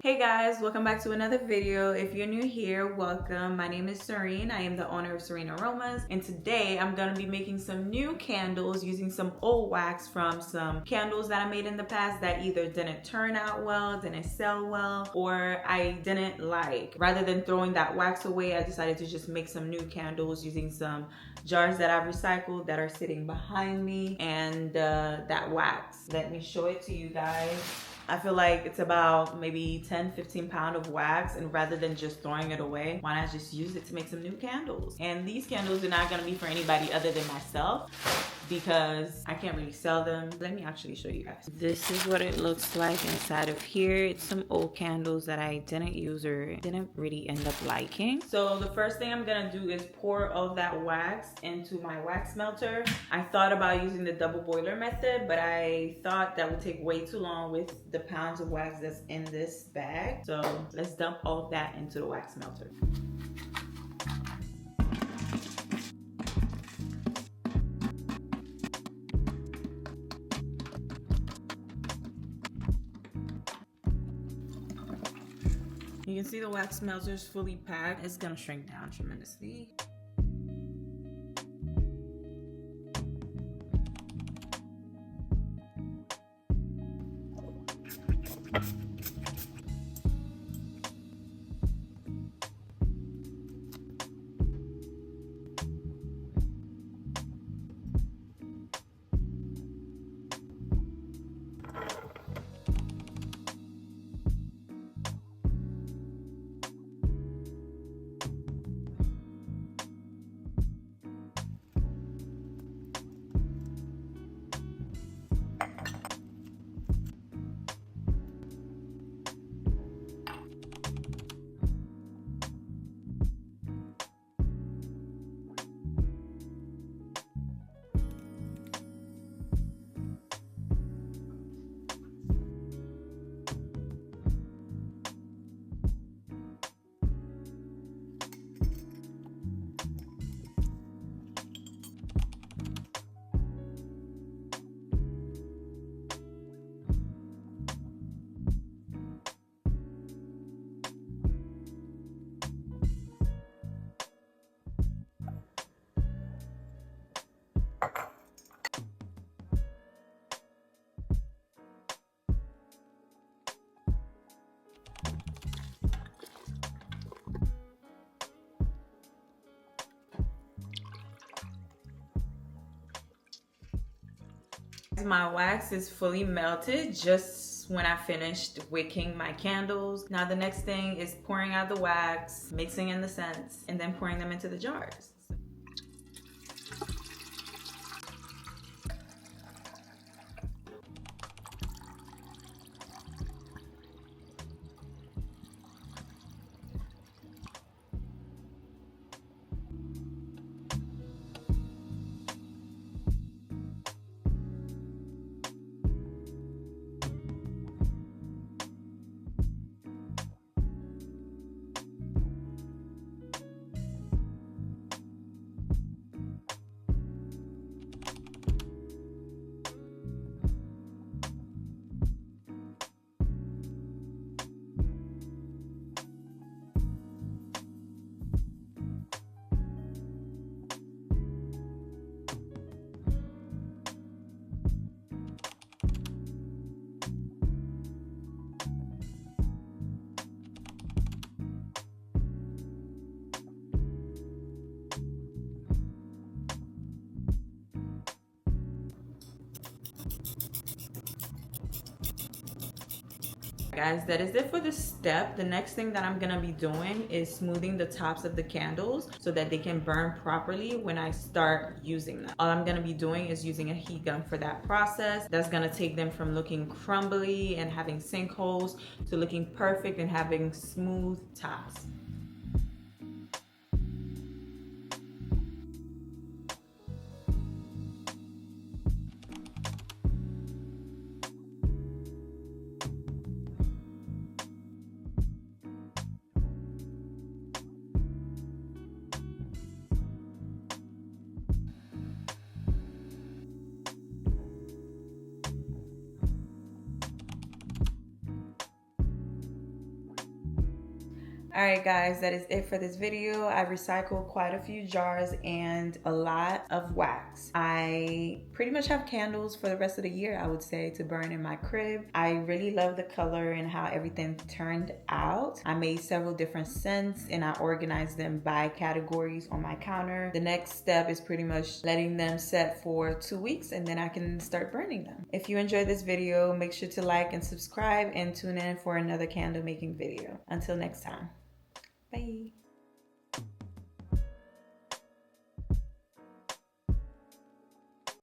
Hey guys, welcome back to another video. If you're new here, welcome. My name is Serene. I am the owner of Serene Aromas, and today I'm gonna be making some new candles using some old wax from some candles that I made in the past that either didn't turn out well, didn't sell well, or I didn't like. Rather than throwing that wax away, I decided to just make some new candles using some jars that I've recycled that are sitting behind me and that wax. Let me show it to you guys. I feel like it's about maybe 10-15 pounds of wax, and rather than just throwing it away, why not just use it to make some new candles? And these candles are not gonna be for anybody other than myself because I can't really sell them. Let me actually show you guys. This is what it looks like inside of here. It's some old candles that I didn't use or didn't really end up liking. So the first thing I'm gonna do is pour all that wax into my wax melter. I thought about using the double boiler method, but I thought that would take way too long with the pounds of wax that's in this bag. So let's dump all of that into the wax melter. You can see the wax melter is fully packed. It's gonna shrink down tremendously. My wax is fully melted just when I finished wicking my candles. Now the next thing is pouring out the wax, mixing in the scents, and then pouring them into the jars. Guys, that is it for this step. The next thing that I'm gonna be doing is smoothing the tops of the candles so that they can burn properly when I start using them. All I'm gonna be doing is using a heat gun for that process. That's gonna take them from looking crumbly and having sinkholes to looking perfect and having smooth tops. Alright guys, that is it for this video. I recycled quite a few jars and a lot of wax. I pretty much have candles for the rest of the year, I would say, to burn in my crib. I really love the color and how everything turned out. I made several different scents and I organized them by categories on my counter. The next step is pretty much letting them set for 2 weeks and then I can start burning them. If you enjoyed this video, make sure to like and subscribe and tune in for another candle making video. Until next time. Bye.